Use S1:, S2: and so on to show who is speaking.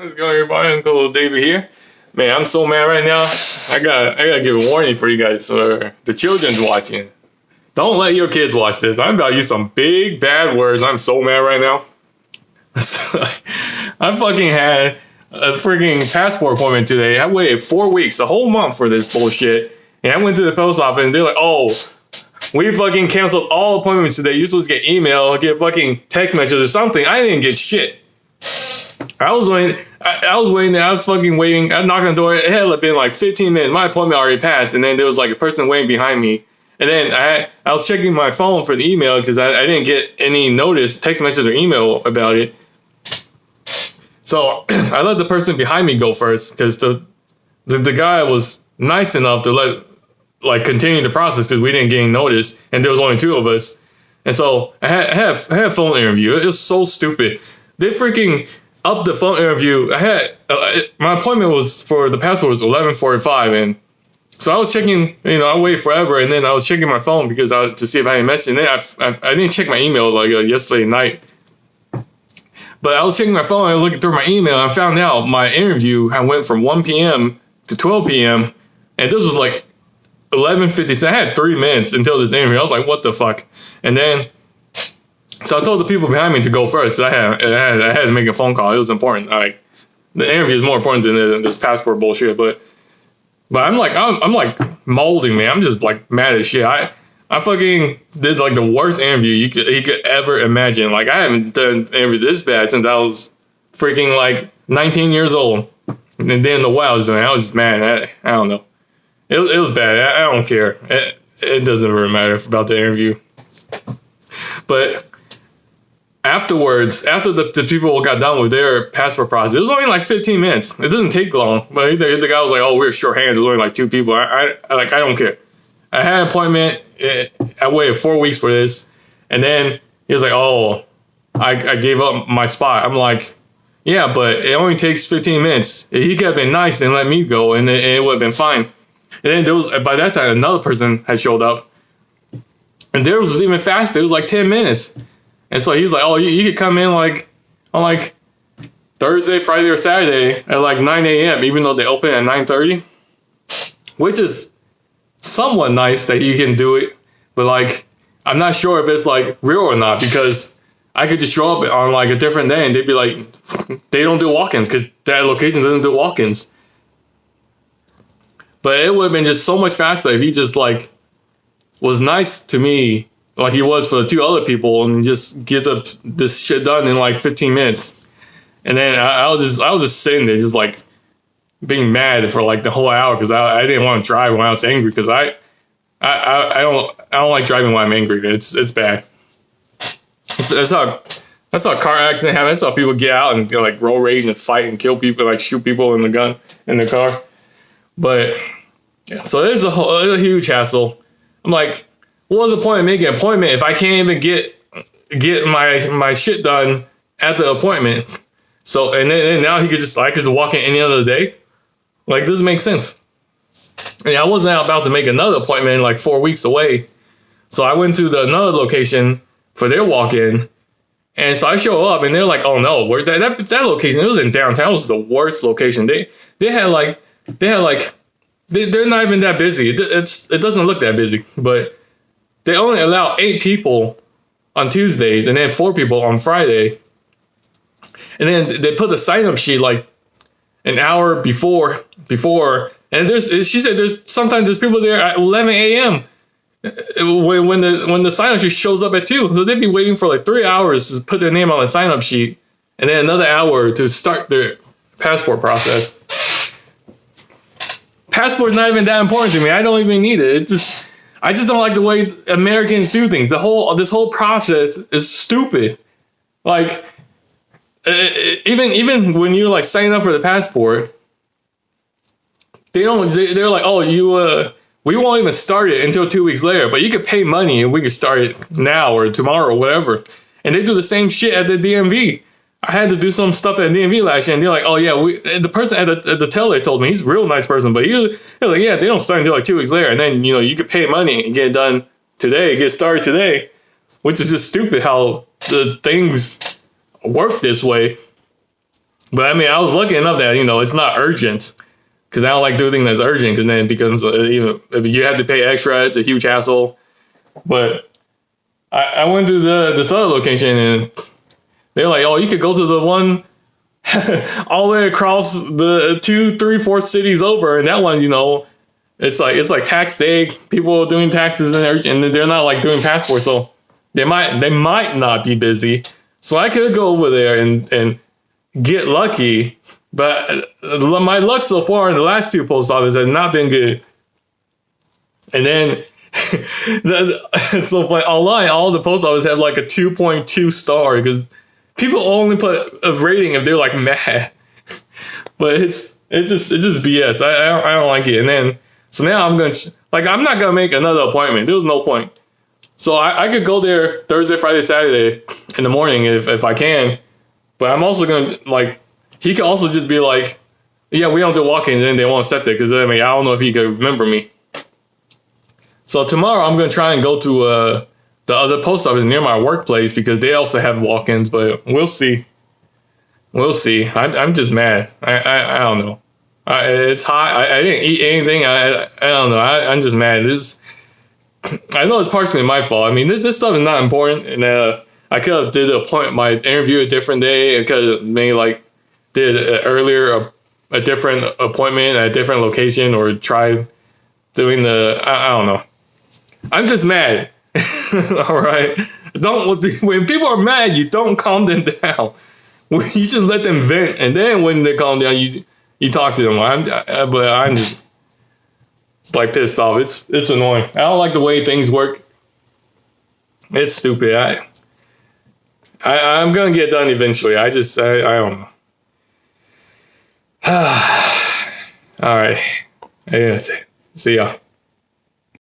S1: How's it going, everybody? Uncle David here. Man, I'm so mad right now. I gotta give a warning for you guys. The children's watching. Don't let your kids watch this. I'm about to use some big bad words. I'm so mad right now. I fucking had a freaking passport appointment today. I waited 4 weeks, a whole month for this bullshit. And I went to the post office and they're like, "Oh, we fucking canceled all appointments today. You're supposed to get email, get fucking text message or something." I didn't get shit. I was waiting. I was fucking waiting. I knocked on the door. It had been like 15 minutes. My appointment already passed, and then there was like a person waiting behind me. And then I was checking my phone for the email because I didn't get any notice, text message or email about it. So I let the person behind me go first because the guy was nice enough to continue the process because we didn't get any notice, and there was only two of us. And so I had a phone interview. It was so stupid. They freaking up the phone interview. I had my appointment was for the passport was 11:45, and so I was checking. I waited forever, and then I was checking my phone because to see if I had a message. And then I didn't check my email yesterday night, but I was checking my phone and looking through my email, and I found out my interview had went from 1 p.m. to 12 p.m. and this was like 11:50. So I had 3 minutes until this interview. I was like, "What the fuck?" And then. So I told the people behind me to go first. I had to make a phone call. It was important. Like the interview is more important than this passport bullshit. But I'm like molding, man. I'm just like mad as shit. I fucking did like the worst interview you could ever imagine. Like I haven't done an interview this bad since I was freaking like 19 years old. And then the way I was doing, I was just mad. I don't know. It was bad. I don't care. It doesn't really matter about the interview. But afterwards, after the people got done with their passport process, it was only like 15 minutes. It doesn't take long. But the guy was like, "Oh, we're short hands. There's only like 2 people." I don't care. I had an appointment. I waited 4 weeks for this. And then he was like, "Oh, I gave up my spot." I'm like, "Yeah, but it only takes 15 minutes. He could have been nice and let me go, and it would have been fine." And then by that time, another person had showed up. And theirs was even faster. It was like 10 minutes. And so he's like, "Oh, you could come in on Thursday, Friday, or Saturday at like 9 a.m. even though they open at 9:30, which is somewhat nice that you can do it. But like, I'm not sure if it's like real or not because I could just show up on like a different day and they'd be like, they don't do walk-ins because that location doesn't do walk-ins. But it would have been just so much faster if he just like was nice to me. Like he was for the 2 other people, and just get this shit done in like 15 minutes. And then I was just sitting there, just like being mad for like the whole hour because I didn't want to drive when I was angry because I don't like driving when I'm angry. It's bad. That's how car accidents happen. That's how people get out and like roll rage and fight and kill people, like shoot people in the car. But yeah, so there's a huge hassle. I'm like, what was the point of making an appointment if I can't even get my shit done at the appointment? So and now I could just walk in any other day. Like, this doesn't make sense. And I wasn't about to make another appointment like 4 weeks away. So I went to another location for their walk-in. And so I show up and they're like, "Oh no, that location, it was in downtown. It was the worst location. They're not even that busy. It doesn't look that busy, but they only allow 8 people on Tuesdays and then 4 people on Friday. And then they put the sign-up sheet like an hour before. And she said sometimes there's people there at 11 a.m. when the sign-up sheet shows up at 2. So they'd be waiting for like 3 hours to put their name on the sign-up sheet, and then another hour to start their passport process. Passport's not even that important to me. I don't even need it. I just don't like the way Americans do things. This whole process is stupid. Like, even when you like sign up for the passport, they're like, "Oh, we won't even start it until 2 weeks later, but you could pay money and we could start it now or tomorrow or whatever." And they do the same shit at the DMV. I had to do some stuff at DMV last year, and they're like, "Oh yeah, the person at the teller told me, he's a real nice person, but he was like, yeah, they don't start until like 2 weeks later, and then you could pay money and get it done today, get started today," which is just stupid how the things work this way. But I mean, I was lucky enough that it's not urgent because I don't like doing things that's urgent because then it becomes even if you have to pay extra, it's a huge hassle. But I went to this other location and they're like, oh, you could go to the one all the way across the 2, 3, 4 cities over, and that one, it's like tax day. People are doing taxes and they're not like doing passports, so they might not be busy. So I could go over there and get lucky, but my luck so far in the last 2 post offices has not been good. And then so like online, all the post offices have like a 2.2 star because people only put a rating if they're like mad. But it's just BS. I don't like it. And then so now I'm not gonna make another appointment. There's no point. So I could go there Thursday, Friday, Saturday in the morning if I can. But I'm also gonna he could also just be like, yeah, we don't do walk-ins, and they won't accept it because I don't know if he could remember me. So tomorrow I'm gonna try and go to the other post office near my workplace because they also have walk-ins, but we'll see. We'll see. I'm just mad. I don't know. It's hot. I didn't eat anything. I don't know. I'm just mad. I know it's partially my fault. I mean, this stuff is not important, and I could have did my interview a different day. I could have maybe did earlier a different appointment at a different location, or tried doing I don't know. I'm just mad. All right. When people are mad, you don't calm them down. You just let them vent, and then when they calm down, you talk to them. But I'm just pissed off. It's annoying. I don't like the way things work. It's stupid. I'm gonna get done eventually. I don't know. All right. Yeah, that's it. See ya.